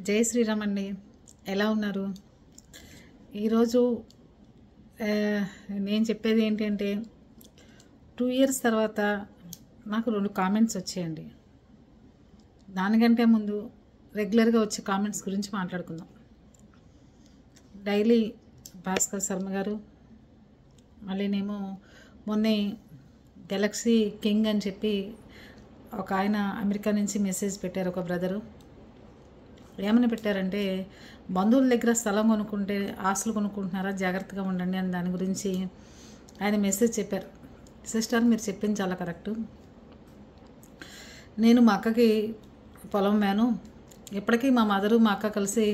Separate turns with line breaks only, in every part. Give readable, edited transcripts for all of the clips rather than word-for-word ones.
జై శ్రీరామ్ అండి. ఎలా ఉన్నారు? ఈరోజు నేను చెప్పేది ఏంటంటే 2 ఇయర్స్ తర్వాత నాకు 2 కామెంట్స్ వచ్చాయండి. దానికంటే ముందు రెగ్యులర్గా వచ్చే కామెంట్స్ గురించి మాట్లాడుకుందాం. డైలీ భాస్కర్ శర్మ గారు, మళ్ళీనేమో మొన్నే గెలాక్సీ కింగ్ అని చెప్పి ఒక ఆయన అమెరికా నుంచి మెసేజ్ పెట్టారు. ఒక బ్రదరు ఏమని పెట్టారంటే, బంధువుల దగ్గర స్థలం కొనుక్కుంటే ఆస్తులు కొనుక్కుంటున్నారా, జాగ్రత్తగా ఉండండి అని దాని గురించి ఆయన మెసేజ్ చెప్పారు. సిస్టర్, మీరు చెప్పింది చాలా కరెక్టు. నేను మా అక్కకి పొలం మేను, ఇప్పటికీ మా మదరు మా అక్క కలిసి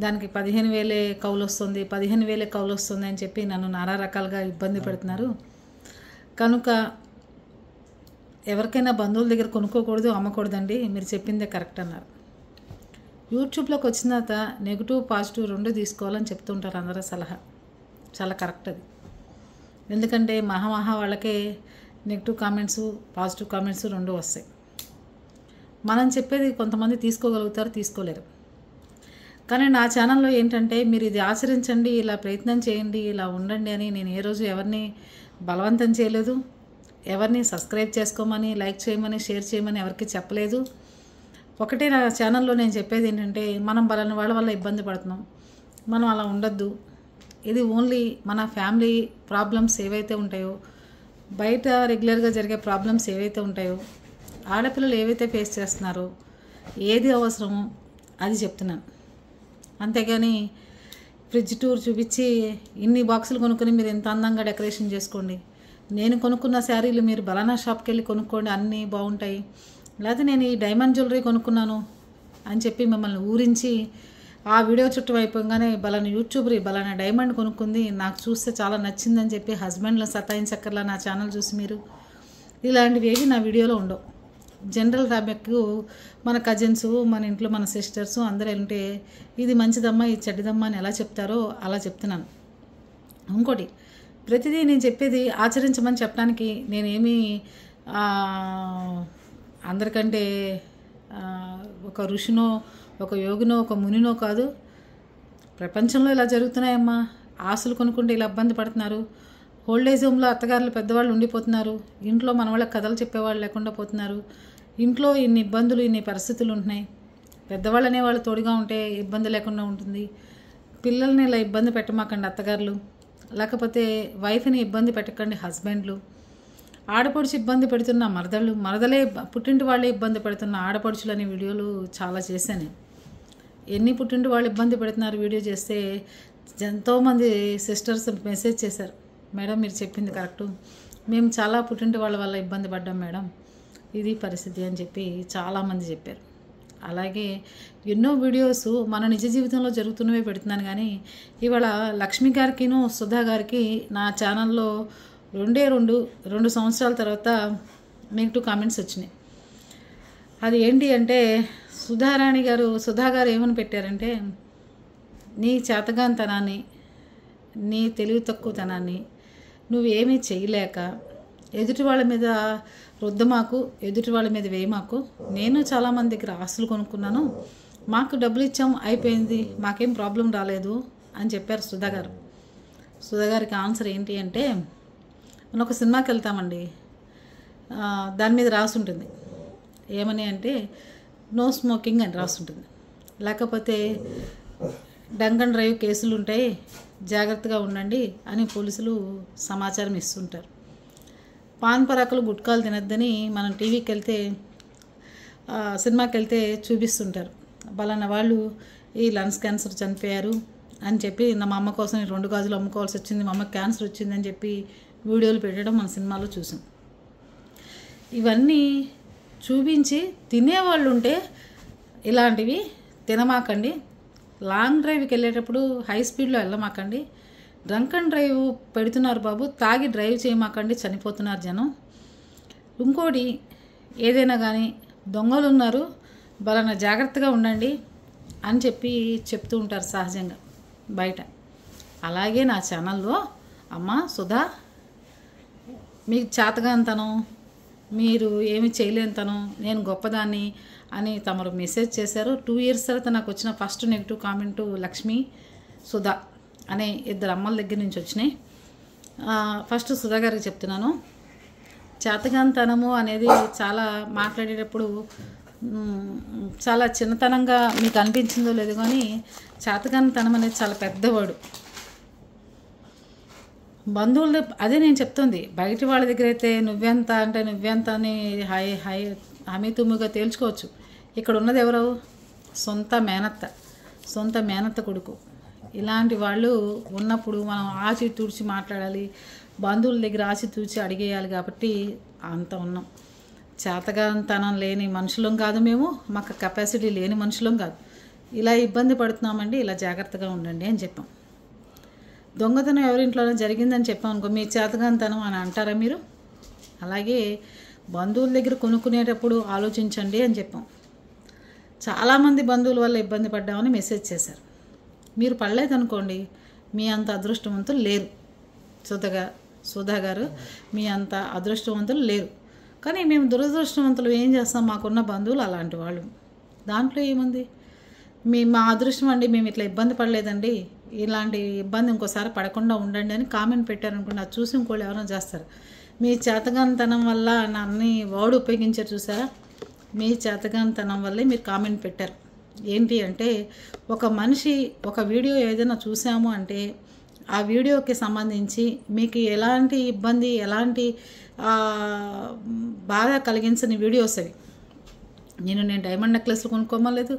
దానికి 15,000 కౌలు వస్తుంది, 15,000 కౌలు వస్తుంది అని చెప్పి నన్ను నానా రకాలుగా ఇబ్బంది పెడుతున్నారు. కనుక ఎవరికైనా బంధువుల దగ్గర కొనుక్కోకూడదు, అమ్మకూడదండి, మీరు చెప్పిందే కరెక్ట్ అన్నారు. యూట్యూబ్లోకి వచ్చిన తర్వాత నెగిటివ్ పాజిటివ్ 2 తీసుకోవాలని చెప్తుంటారు అందరూ సలహా. చాలా కరెక్ట్ అది. ఎందుకంటే మహా వాళ్ళకే నెగిటివ్ కామెంట్స్ పాజిటివ్ కామెంట్స్ 2 వస్తాయి. మనం చెప్పేది కొంతమంది తీసుకోగలుగుతారు, తీసుకోలేరు. కానీ నా ఛానల్లో ఏంటంటే, మీరు ఇది ఆచరించండి, ఇలా ప్రయత్నం చేయండి, ఇలా ఉండండి అని నేను ఏ రోజు ఎవరిని బలవంతం చేయలేదు. ఎవరిని సబ్స్క్రైబ్ చేసుకోమని, లైక్ చేయమని, షేర్ చేయమని ఎవరికి చెప్పలేదు. ఒకటే నా ఛానల్లో నేను చెప్పేది ఏంటంటే, మనం బలని వాళ్ళ వల్ల ఇబ్బంది పడుతున్నాం, మనం అలా ఉండొద్దు. ఇది ఓన్లీ మన ఫ్యామిలీ ప్రాబ్లమ్స్ ఏవైతే ఉంటాయో, బయట రెగ్యులర్గా జరిగే ప్రాబ్లమ్స్ ఏవైతే ఉంటాయో, ఆడపిల్లలు ఏవైతే ఫేస్ చేస్తున్నారో, ఏది అవసరమో అది చెప్తున్నాను. అంతేగాని ఫ్రిడ్జ్ టూర్ చూపించి ఇన్ని బాక్సులు కొనుక్కొని మీరు ఎంత అందంగా డెకరేషన్ చేసుకోండి, నేను కొనుక్కున్న శారీలు మీరు బలానా షాప్కి వెళ్ళి కొనుక్కోండి, అన్నీ బాగుంటాయి, లేకపోతే నేను ఈ డైమండ్ జ్యువెలరీ కొనుక్కున్నాను అని చెప్పి మిమ్మల్ని ఊరించి ఆ వీడియో చుట్టూ అయిపోగానే బలానా యూట్యూబర్ బలానా డైమండ్ కొనుక్కుంది, నాకు చూస్తే చాలా నచ్చిందని చెప్పి హస్బెండ్లో సతాయించక్కర్లా నా ఛానల్ చూసి మీరు, ఇలాంటివి ఏవి నా వీడియోలో ఉండవు. జనరల్ టాపిక్ మన కజిన్స్, మన ఇంట్లో మన సిస్టర్స్ అందరూ ఉంటే ఇది మంచిదమ్మా, ఇది చెడ్డదమ్మా అని ఎలా చెప్తారో అలా చెప్తున్నాను. ఇంకోటి, ప్రతిదీ నేను చెప్పేది ఆచరించమని చెప్పడానికి నేనేమీ అందరికంటే ఒక ఋషినో, ఒక యోగినో, ఒక మునినో కాదు. ప్రపంచంలో ఇలా జరుగుతున్నాయమ్మా. ఆస్తులు కొనుక్కుంటే ఇలా ఇబ్బంది పడుతున్నారు, ఓల్డేజ్ హోమ్లో అత్తగారులు పెద్దవాళ్ళు ఉండిపోతున్నారు, ఇంట్లో మన వాళ్ళకి కథలు చెప్పేవాళ్ళు లేకుండా పోతున్నారు, ఇంట్లో ఇన్ని ఇబ్బందులు, ఇన్ని పరిస్థితులు ఉంటున్నాయి. పెద్దవాళ్ళు అనేవాళ్ళు తోడుగా ఉంటే ఇబ్బంది లేకుండా ఉంటుంది. పిల్లల్ని ఇలా ఇబ్బంది పెట్టమాకండి అత్తగారులు, లేకపోతే వైఫ్ని ఇబ్బంది పెట్టకండి హస్బెండ్లు. ఆడపడుచు ఇబ్బంది పెడుతున్న మరదలే పుట్టింటి వాళ్ళే ఇబ్బంది పెడుతున్న ఆడపడుచులు అనే వీడియోలు చాలా చేశాను. ఎన్ని పుట్టింటి వాళ్ళు ఇబ్బంది పెడుతున్నారు వీడియో చేస్తే ఎంతోమంది సిస్టర్స్ మెసేజ్ చేశారు, మేడం మీరు చెప్పింది కరెక్టు, మేము చాలా పుట్టింటి వాళ్ళ వల్ల ఇబ్బంది పడ్డాం మేడం, ఇది పరిస్థితి అని చెప్పి చాలామంది చెప్పారు. అలాగే ఎన్నో వీడియోస్ మన నిజ జీవితంలో జరుగుతున్నవే పెడుతున్నాను. కానీ ఇవాళ లక్ష్మి గారికిను సుధా గారికి నా ఛానల్లో 2 సంవత్సరాల తర్వాత నెగిటివ్ కామెంట్స్ వచ్చినాయి. అది ఏంటి అంటే, సుధా గారు ఏమని పెట్టారంటే, నీ చేతగానితనాన్ని, నీ తెలివి తక్కువతనాన్ని నువ్వేమీ చేయలేక ఎదుటి వాళ్ళ మీద రుద్దమాకు, ఎదుటి వాళ్ళ మీద వేయమాకు, నేను చాలామంది దగ్గర ఆస్తులు కొనుక్కున్నాను, మాకు డబ్బులు ఇచ్చాం అయిపోయింది, మాకేం ప్రాబ్లం రాలేదు అని చెప్పారు సుధా గారు. సుధా గారికి ఆన్సర్ ఏంటి అంటే, మనం ఒక సినిమాకి వెళ్తామండి, దాని మీద రాసి ఉంటుంది ఏమని అంటే, నో స్మోకింగ్ అని రాసి ఉంటుంది, లేకపోతే డ్రంక్ అండ్ డ్రైవ్ కేసులు ఉంటాయి, జాగ్రత్తగా ఉండండి అని పోలీసులు సమాచారం ఇస్తుంటారు. పాన్ పరాకులు గుట్కాలు తినద్దని మనం టీవీకి వెళ్తే, సినిమాకి వెళ్తే చూపిస్తుంటారు, బలానా వాళ్ళు ఈ లంగ్స్ క్యాన్సర్ చనిపోయారు అని చెప్పి, మా అమ్మ కోసం 2 గాజులు అమ్ముకోవాల్సి వచ్చింది, మా అమ్మకి క్యాన్సర్ వచ్చిందని చెప్పి వీడియోలు పెట్టడం మన సినిమాలో చూసాం. ఇవన్నీ చూపించి తినేవాళ్ళు ఉంటే ఇలాంటివి తినమాకండి. లాంగ్ డ్రైవ్కి వెళ్ళేటప్పుడు హై స్పీడ్లో వెళ్ళమాకండి. డ్రంక్ అండ్ డ్రైవ్ పెడుతున్నారు బాబు, తాగి డ్రైవ్ చేయమాకండి, చనిపోతున్నారు జనం. ఇంకోటి, ఏదైనా కానీ దొంగలు ఉన్నారు, బలానా జాగ్రత్తగా ఉండండి అని చెప్పి చెప్తూ ఉంటారు సహజంగా బయట. అలాగే నా ఛానల్లో, అమ్మ సుధా, మీకు చేతగానితనం, మీరు ఏమి చేయలేనితనం, నేను గొప్పదాన్ని అని తమరు మెసేజ్ చేశారు. 2 years తర్వాత నాకు వచ్చిన ఫస్ట్ నెగిటివ్ కామెంటు లక్ష్మి, సుధా అనే ఇద్దరు అమ్మల దగ్గర నుంచి వచ్చినాయి. ఫస్ట్ సుధా గారికి చెప్తున్నాను. చేతగానితనము అనేది చాలా మాట్లాడేటప్పుడు చాలా చిన్నతనంగా మీకు అనిపించిందో లేదో కానీ చేతగానితనం అనేది చాలా పెద్దవాడు. బంధువులు అదే నేను చెప్తుంది. బయట వాళ్ళ దగ్గర అయితే నువ్వెంత అంటే నువ్వెంత అని హమీతుమ్ముగా తేల్చుకోవచ్చు. ఇక్కడ ఉన్నది ఎవరు? సొంత మేనత్త కొడుకు. ఇలాంటి వాళ్ళు ఉన్నప్పుడు మనం ఆచి తూడ్చి మాట్లాడాలి, బంధువుల దగ్గర ఆచి తూచి అడిగేయాలి. కాబట్టి అంత ఉన్నాం. చేతగానితనం లేని మనుషులం కాదు మేము, మాకు కెపాసిటీ లేని మనుషులం కాదు. ఇలా ఇబ్బంది పడుతున్నామండి, ఇలా జాగ్రత్తగా ఉండండి అని చెప్పాం. దొంగతనం ఎవరింట్లోనే జరిగిందని చెప్పాం అనుకో, మీ చేతగానితనం అని అంటారా మీరు? అలాగే బంధువుల దగ్గర కొనుక్కునేటప్పుడు ఆలోచించండి అని చెప్పాం. చాలామంది బంధువుల వల్ల ఇబ్బంది పడ్డామని మెసేజ్ చేశారు. మీరు పడలేదనుకోండి, మీ అంత అదృష్టవంతులు లేరు. సుధా గారు మీ అంత అదృష్టవంతులు లేరు. కానీ మేము దురదృష్టవంతులు ఏం చేస్తాం? మాకున్న బంధువులు అలాంటి వాళ్ళు. దాంట్లో ఏముంది? మా అదృష్టం అండి, మేము ఇట్లా ఇబ్బంది పడలేదండి, ఇలాంటి ఇబ్బంది ఇంకోసారి పడకుండా ఉండండి అని కామెంట్ పెట్టారనుకోండి, అది చూసి ఇంకోళ్ళు ఎవరైనా చేస్తారు. మీ చేతగానితనం వల్ల నన్ను వర్డ్ ఉపయోగించారు చూసారా? మీ చేతగానితనం వల్లే మీరు కామెంట్ పెట్టారు. ఏంటి అంటే, ఒక మనిషి ఒక వీడియో ఏదైనా చూసాము అంటే ఆ వీడియోకి సంబంధించి మీకు ఎలాంటి ఇబ్బంది, ఎలాంటి బాధ కలిగించని వీడియోస్ అవి. నేను డైమండ్ నెక్లెస్లు కొనుక్కోమలేదు,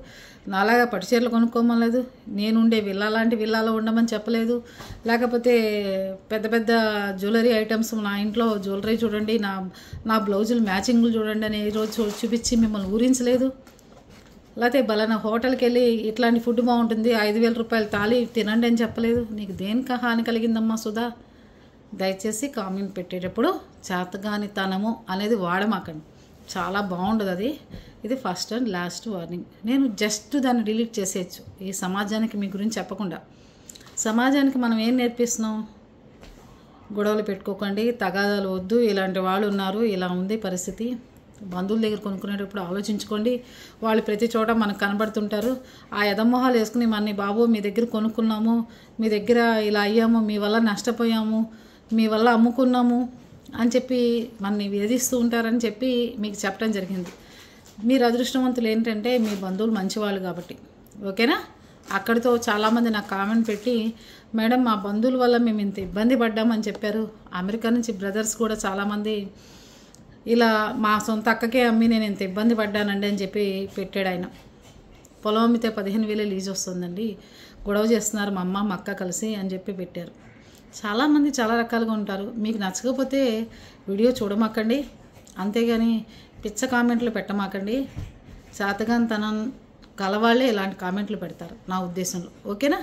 నాలాగా పట్టుచీరలు కొనుక్కోమలేదు, నేనుండే లాంటి విల్లాలో ఉండమని చెప్పలేదు, లేకపోతే పెద్ద పెద్ద జ్యువెలరీ ఐటమ్స్ నా ఇంట్లో జ్యువెలరీ చూడండి, నా బ్లౌజులు మ్యాచింగ్లు చూడండి అని ఈ రోజు చూపించి మిమ్మల్ని ఊరించలేదు. లేకపోతే బలానా హోటల్కి వెళ్ళి ఇట్లాంటి ఫుడ్ బాగుంటుంది, 5,000 రూపాయలు తాళి తినండి అని చెప్పలేదు. నీకు దేనికి హాని కలిగిందమ్మా సుధా? దయచేసి కామెంట్ పెట్టేటప్పుడు చేతగానితనము అనేది వాడమాకండి, చాలా బాగుండదు అది. ఇది ఫస్ట్ అండ్ లాస్ట్ వార్నింగ్. నేను జస్ట్ దాన్ని డిలీట్ చేసేయచ్చు ఈ సమాజానికి మీ గురించి చెప్పకుండా. సమాజానికి మనం ఏం నేర్పిస్తున్నాం? గొడవలు పెట్టుకోకండి, తగాదాలు వద్దు, ఇలాంటి వాళ్ళు ఉన్నారు, ఇలా ఉంది పరిస్థితి. బంధువుల దగ్గర కొనుక్కునేటప్పుడు ఆలోచించుకోండి. వాళ్ళు ప్రతి చోట మనకు కనబడుతుంటారు. ఆ ఎదమొహాలు వేసుకుని మన బాబు మీ దగ్గర కొనుక్కున్నాము, మీ దగ్గర ఇలా అయ్యాము, మీ వల్ల నష్టపోయాము, మీ వల్ల అమ్ముకున్నాము అని చెప్పి మనని వేధిస్తూ ఉంటారని చెప్పి మీకు చెప్పడం జరిగింది. మీరు అదృష్టవంతులు ఏంటంటే మీ బంధువులు మంచివాళ్ళు కాబట్టి. ఓకేనా? అక్కడితో చాలామంది నాకు కామెంట్ పెట్టి, మేడం మా బంధువుల వల్ల మేము ఇంత ఇబ్బంది పడ్డామని చెప్పారు. అమెరికా నుంచి బ్రదర్స్ కూడా చాలామంది ఇలా మా సొంత అక్కకే అమ్మి నేను ఇంత ఇబ్బంది పడ్డానండి అని చెప్పి పెట్టాడు ఆయన. పొలం అమ్మితే 15,000 లీజ్ వస్తుందండి, గొడవ చేస్తున్నారు మా అమ్మ మా అక్క కలిసి అని చెప్పి పెట్టారు. చాలామంది చాలా రకాలుగా ఉంటారు. మీకు నచ్చకపోతే వీడియో చూడమాకండి, అంతేగాని పిచ్చ కామెంట్లు పెట్టమాకండి. చేతగానితనం కలవాళ్ళే ఇలాంటి కామెంట్లు పెడతారు నా ఉద్దేశంలో. ఓకేనా?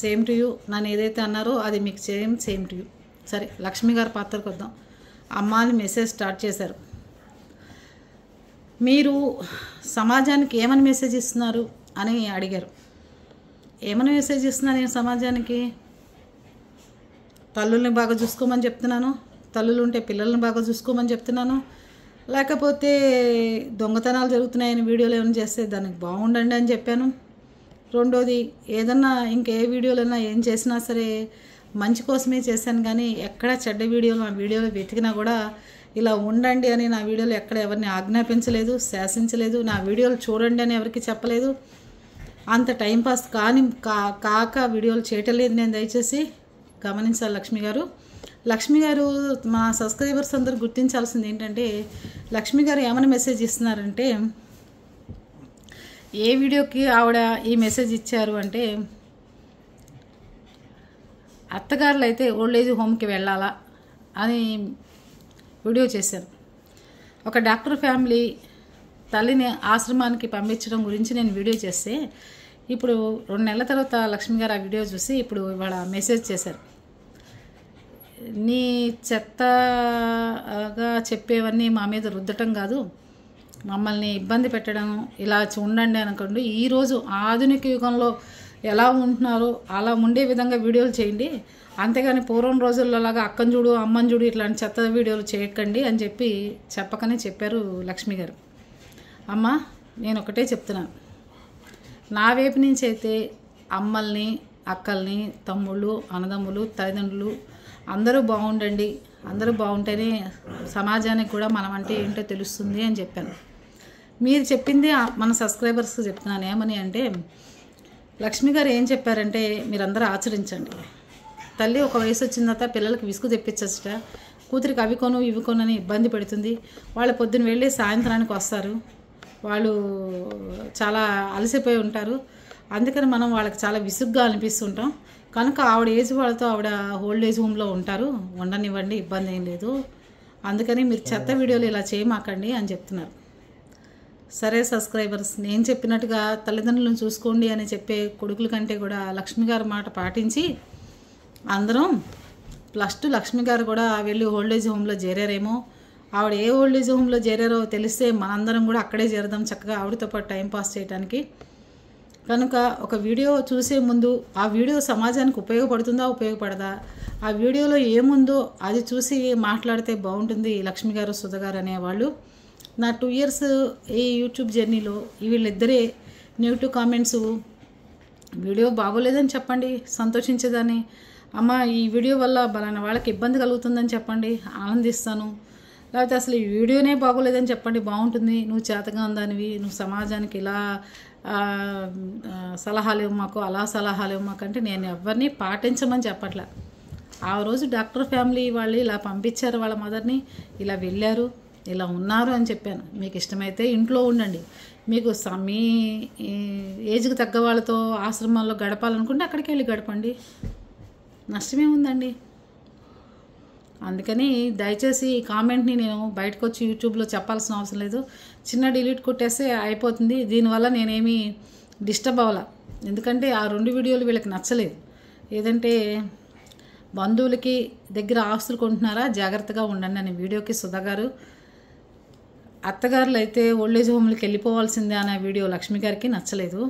Same to you. నన్ను ఏదైతే అన్నారో అది మీకు సేమ్ టు యూ. సరే, లక్ష్మి గారి పాత్రకు వద్దాం. అమ్మాని మెసేజ్ స్టార్ట్ చేశారు. మీరు సమాజానికి ఏమని మెసేజ్ ఇస్తున్నారు అని అడిగారు. ఏమని మెసేజ్ ఇస్తున్నారు నేను సమాజానికి? తల్లుల్ని బాగా చూసుకోమని చెప్తున్నాను, తల్లులు ఉంటే పిల్లల్ని బాగా చూసుకోమని చెప్తున్నాను, లేకపోతే దొంగతనాలు జరుగుతున్నాయని వీడియోలు ఏమైనా చేస్తే దానికి బాగుండండి అని చెప్పాను. రెండోది, ఏదన్నా ఇంకే వీడియోలైనా ఏం చేసినా సరే మంచి కోసమే చేశాను, కానీ ఎక్కడ చెడ్డ వీడియోలు నా వీడియోలో వెతికినా కూడా ఇలా ఉండండి అని నా వీడియోలో ఎక్కడ ఎవరిని ఆజ్ఞాపించలేదు, శాసించలేదు. నా వీడియోలు చూడండి అని ఎవరికి చెప్పలేదు. అంత టైంపాస్ కాక వీడియోలు చేయటం లేదు నేను. దయచేసి గమనించాలి లక్ష్మి గారు. మా సబ్స్క్రైబర్స్ అందరూ గుర్తించాల్సింది ఏంటంటే, లక్ష్మి గారు ఏమైనా మెసేజ్ ఇస్తున్నారంటే, ఏ వీడియోకి ఆవిడ ఈ మెసేజ్ ఇచ్చారు అంటే, అత్తగారులు అయితే ఓల్డేజ్ హోమ్కి వెళ్ళాలా అని వీడియో చేశారు. ఒక డాక్టర్ ఫ్యామిలీ తల్లిని ఆశ్రమానికి పంపించడం గురించి నేను వీడియో చేస్తే, ఇప్పుడు 2 నెలల తర్వాత లక్ష్మి గారు ఆ వీడియో చూసి ఇప్పుడు ఇవాళ మెసేజ్ చేశారు. నీ చెత్తగా చెప్పేవన్నీ మా మీద రుద్దటం కాదు, మమ్మల్ని ఇబ్బంది పెట్టడం, ఇలా ఉండండి అనుకోండి. ఈరోజు ఆధునిక యుగంలో ఎలా ఉంటున్నారో అలా ఉండే విధంగా వీడియోలు చేయండి, అంతేగాని పూర్వం రోజుల్లోలాగా అక్కని చూడు అమ్మని చూడు ఇట్లాంటి చెత్త వీడియోలు చేయకండి అని చెప్పకనే చెప్పారు లక్ష్మి గారు. అమ్మ నేను ఒకటే చెప్తున్నాను, నా వైపు నుంచి అయితే అమ్మల్ని అక్కల్ని తమ్ముళ్ళు అన్నదమ్ములు తల్లిదండ్రులు అందరూ బాగుండండి, అందరూ బాగుంటేనే సమాజానికి కూడా మనం అంటే ఏంటో తెలుస్తుంది అని చెప్పాను. మీరు చెప్పింది మన సబ్స్క్రైబర్స్కి చెప్తున్నాను. ఏమని అంటే లక్ష్మి గారు ఏం చెప్పారంటే మీరందరూ ఆచరించండి. తల్లి ఒక వయసు వచ్చిన తర్వాత పిల్లలకి విసుగు తెప్పించట, కూతురికి అవి కొను ఇవి కొను అని ఇబ్బంది పెడుతుంది. వాళ్ళు పొద్దున్న వెళ్ళి సాయంత్రానికి వస్తారు, వాళ్ళు చాలా అలసిపోయి ఉంటారు. అందుకని మనం వాళ్ళకి చాలా విసుగ్గా అనిపిస్తుంటాం. కనుక ఆవిడ ఏజ్ వాళ్ళతో ఆవిడ ఓల్డ్ ఏజ్ హోమ్లో ఉంటారు, ఉండనివ్వండి, ఇబ్బంది ఏం లేదు. అందుకని మీరు చెత్త వీడియోలు ఇలా చేయమాకండి అని చెప్తున్నారు. సరే సబ్స్క్రైబర్స్, నేను చెప్పినట్టుగా తల్లిదండ్రులను చూసుకోండి అని చెప్పే కొడుకుల కంటే కూడా లక్ష్మి గారి మాట పాటించి అందరం +2 లక్ష్మి గారు కూడా వెళ్ళి ఓల్డ్ ఏజ్ హోమ్లో చేరారేమో. ఆవిడ ఏ ఓల్డ్ ఏజ్ హోమ్లో చేరారో తెలిస్తే మనందరం కూడా అక్కడే చేరదాం చక్కగా ఆవిడతో పాటు టైంపాస్ చేయడానికి. కనుక ఒక వీడియో చూసే ముందు ఆ వీడియో సమాజానికి ఉపయోగపడుతుందా ఉపయోగపడదా, ఆ వీడియోలో ఏముందో అది చూసి మాట్లాడితే బాగుంటుంది లక్ష్మి గారు సుధ గారు అనేవాళ్ళు. నా 2 ఇయర్స్ ఈ యూట్యూబ్ జర్నీలో వీళ్ళిద్దరే నెగిటివ్ కామెంట్స్, వీడియో బాగోలేదని చెప్పండి సంతోషించేదాన్ని, అమ్మ ఈ వీడియో వల్ల బలానా వాళ్ళకి ఇబ్బంది కలుగుతుందని చెప్పండి ఆనందిస్తాను, లేకపోతే అసలు ఈ వీడియోనే బాగోలేదని చెప్పండి బాగుంటుంది, నువ్వు చేతగా ఉందానివి, నువ్వు సమాజానికి ఇలా సలహాలు ఇవ్వమాకు అలా సలహాలు ఇవ్వమాకు అంటే నేను ఎవరిని పాటించమని చెప్పట్లా. ఆ రోజు డాక్టర్ ఫ్యామిలీ వాళ్ళు ఇలా పంపించారు వాళ్ళ మదర్ని, ఇలా వెళ్ళారు, ఇలా ఉన్నారు అని చెప్పాను. మీకు ఇష్టమైతే ఇంట్లో ఉండండి, మీకు మీ ఏజ్కి తగ్గ వాళ్ళతో ఆశ్రమాల్లో గడపాలనుకుంటే అక్కడికి వెళ్ళి గడపండి, నష్టమే ఉందండి. అందుకని దయచేసి ఈ కామెంట్ని నేను బయటకు వచ్చి యూట్యూబ్లో చెప్పాల్సిన అవసరం లేదు, చిన్న డిలీట్ కొట్టేస్తే అయిపోతుంది. దీనివల్ల నేనేమి డిస్టర్బ్ అవ్వాల, ఎందుకంటే ఆ 2 వీడియోలు వీళ్ళకి నచ్చలేదు. ఏదంటే బంధువులకి దగ్గర ఆస్తులు కొంటున్నారా జాగ్రత్తగా ఉండండి అనే వీడియోకి సుధా గారు, అత్తగారులు అయితే ఓల్డేజ్ హోమ్లకి వెళ్ళిపోవాల్సిందే అనే వీడియో లక్ష్మి గారికి నచ్చలేదు.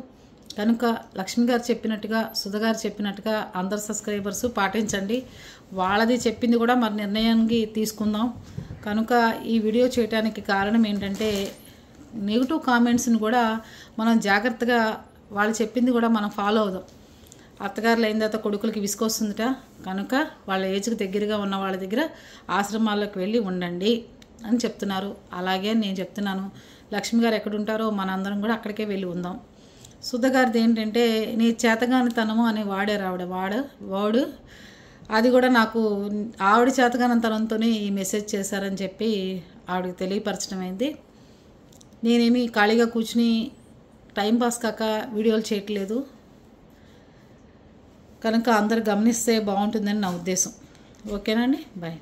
కనుక లక్ష్మి గారు చెప్పినట్టుగా సుధ గారు చెప్పినట్టుగా అందరు సబ్స్క్రైబర్స్ పాటించండి. వాళ్ళది చెప్పింది కూడా మరి నిర్ణయానికి తీసుకుందాం. కనుక ఈ వీడియో చేయడానికి కారణం ఏంటంటే నెగిటివ్ కామెంట్స్ని కూడా మనం జాగ్రత్తగా వాళ్ళు చెప్పింది కూడా మనం ఫాలో అవుదాం. అత్తగారులు అయిన తర్వాత కొడుకులకి విసుకొస్తుందట, కనుక వాళ్ళ ఏజ్కి దగ్గరగా ఉన్న వాళ్ళ దగ్గర ఆశ్రమాల్లోకి వెళ్ళి ఉండండి అని చెప్తున్నారు. అలాగే నేను చెప్తున్నాను, లక్ష్మి గారు ఎక్కడుంటారో మనందరం కూడా అక్కడికే వెళ్ళి ఉందాం. సుధ గారిది ఏంటంటే నీ చేతగానితనము అని వాడారు వాడు అది కూడా నాకు ఆవిడ చేతగానితనంతోనే ఈ మెసేజ్ చేశారని చెప్పి ఆవిడకి తెలియపరచడం అయింది. నేనేమి ఖాళీగా కూర్చుని టైంపాస్ కాక వీడియోలు చేయట్లేదు, కనుక అందరు గమనిస్తే బాగుంటుందని నా ఉద్దేశం. ఓకేనండి, బాయ్.